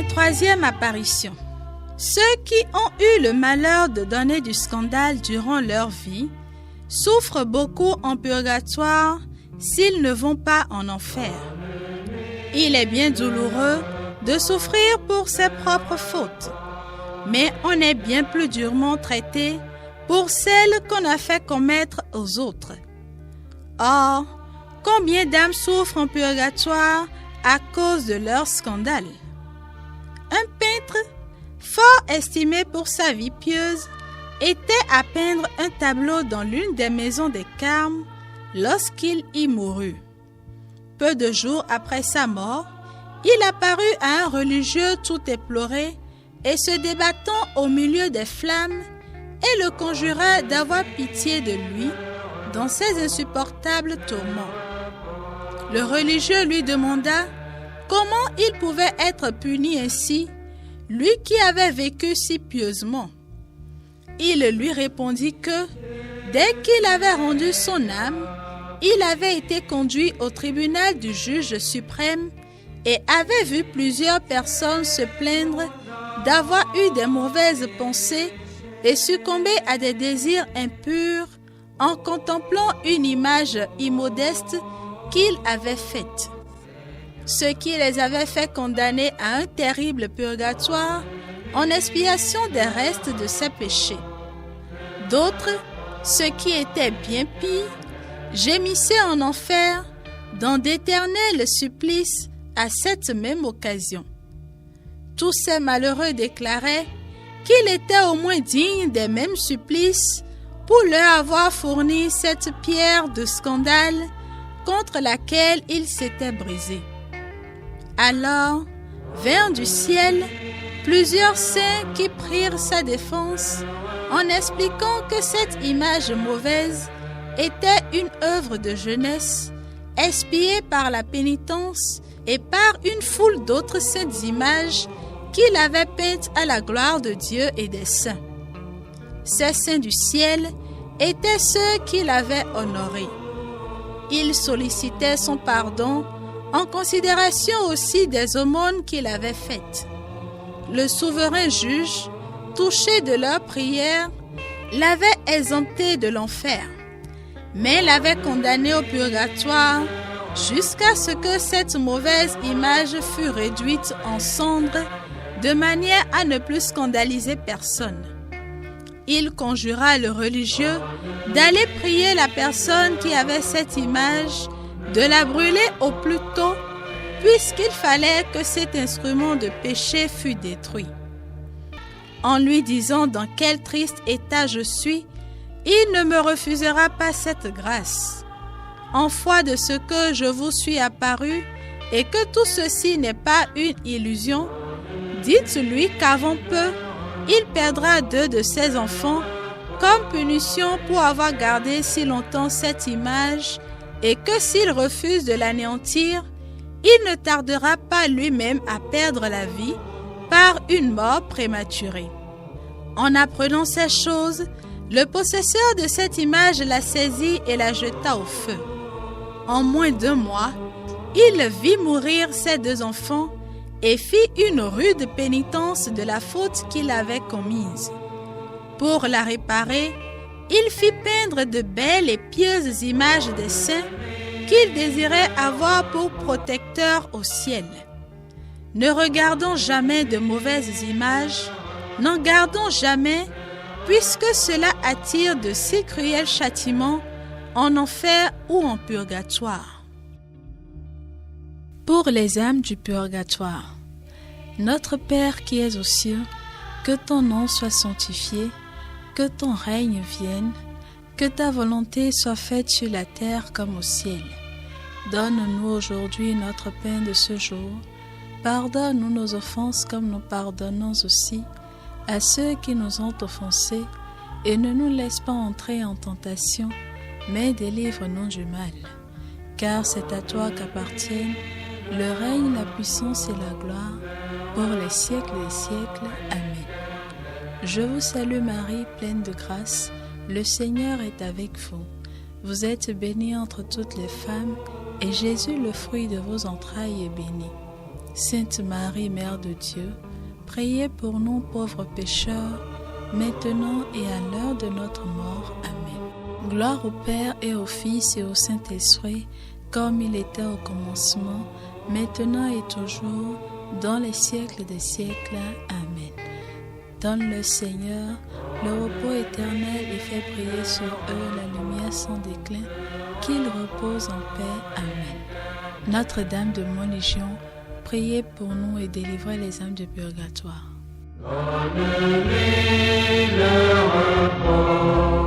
23e apparition. Ceux qui ont eu le malheur de donner du scandale durant leur vie souffrent beaucoup en purgatoire s'ils ne vont pas en enfer. Il est bien douloureux de souffrir pour ses propres fautes, mais on est bien plus durement traité pour celles qu'on a fait commettre aux autres. Or, combien d'âmes souffrent en purgatoire à cause de leur scandale? Un peintre, fort estimé pour sa vie pieuse, était à peindre un tableau dans l'une des maisons des Carmes lorsqu'il y mourut. Peu de jours après sa mort, il apparut à un religieux tout éploré et se débattant au milieu des flammes et le conjura d'avoir pitié de lui dans ses insupportables tourments. Le religieux lui demanda comment il pouvait être puni ainsi, lui qui avait vécu si pieusement. Il lui répondit que, dès qu'il avait rendu son âme, il avait été conduit au tribunal du juge suprême et avait vu plusieurs personnes se plaindre d'avoir eu des mauvaises pensées et succomber à des désirs impurs en contemplant une image immodeste qu'il avait faite. Ce qui les avait fait condamner à un terrible purgatoire en expiation des restes de ses péchés. D'autres, ce qui était bien pire, gémissaient en enfer dans d'éternels supplices à cette même occasion. Tous ces malheureux déclaraient qu'il était au moins digne des mêmes supplices pour leur avoir fourni cette pierre de scandale contre laquelle ils s'étaient brisés. Alors vinrent du ciel plusieurs saints qui prirent sa défense en expliquant que cette image mauvaise était une œuvre de jeunesse, expiée par la pénitence et par une foule d'autres saintes images qu'il avait peintes à la gloire de Dieu et des saints. Ces saints du ciel étaient ceux qu'il avait honorés. Ils sollicitaient son pardon en considération aussi des aumônes qu'il avait faites. Le souverain juge, touché de leurs prières, l'avait exempté de l'enfer, mais l'avait condamné au purgatoire jusqu'à ce que cette mauvaise image fût réduite en cendres de manière à ne plus scandaliser personne. Il conjura le religieux d'aller prier la personne qui avait cette image, de la brûler au plus tôt, puisqu'il fallait que cet instrument de péché fût détruit. En lui disant dans quel triste état je suis, il ne me refusera pas cette grâce. En foi de ce que je vous suis apparu et que tout ceci n'est pas une illusion, dites-lui qu'avant peu, il perdra 2 de ses enfants comme punition pour avoir gardé si longtemps cette image et que s'il refuse de l'anéantir, il ne tardera pas lui-même à perdre la vie par une mort prématurée. En apprenant ces choses, le possesseur de cette image la saisit et la jeta au feu. En moins d'1 mois, il vit mourir ses 2 enfants et fit une rude pénitence de la faute qu'il avait commise. Pour la réparer, il fit peindre de belles et pieuses images des saints qu'il désirait avoir pour protecteurs au ciel. Ne regardons jamais de mauvaises images, n'en gardons jamais, puisque cela attire de si cruels châtiments en enfer ou en purgatoire. Pour les âmes du purgatoire, Notre Père qui es aux cieux, que ton nom soit sanctifié, que ton règne vienne, que ta volonté soit faite sur la terre comme au ciel. Donne-nous aujourd'hui notre pain de ce jour. Pardonne-nous nos offenses comme nous pardonnons aussi à ceux qui nous ont offensés, et ne nous laisse pas entrer en tentation, mais délivre-nous du mal. Car c'est à toi qu'appartiennent le règne, la puissance et la gloire, pour les siècles des siècles. Amen. Je vous salue Marie, pleine de grâce, le Seigneur est avec vous. Vous êtes bénie entre toutes les femmes, et Jésus, le fruit de vos entrailles, est béni. Sainte Marie, Mère de Dieu, priez pour nous pauvres pécheurs, maintenant et à l'heure de notre mort. Amen. Gloire au Père et au Fils et au Saint-Esprit, comme il était au commencement, maintenant et toujours, dans les siècles des siècles. Amen. Donne le Seigneur le repos éternel et fais briller sur eux la lumière sans déclin, qu'ils reposent en paix. Amen. Notre-Dame de Montlégion, priez pour nous et délivrez les âmes du purgatoire. Donne-lui le repos.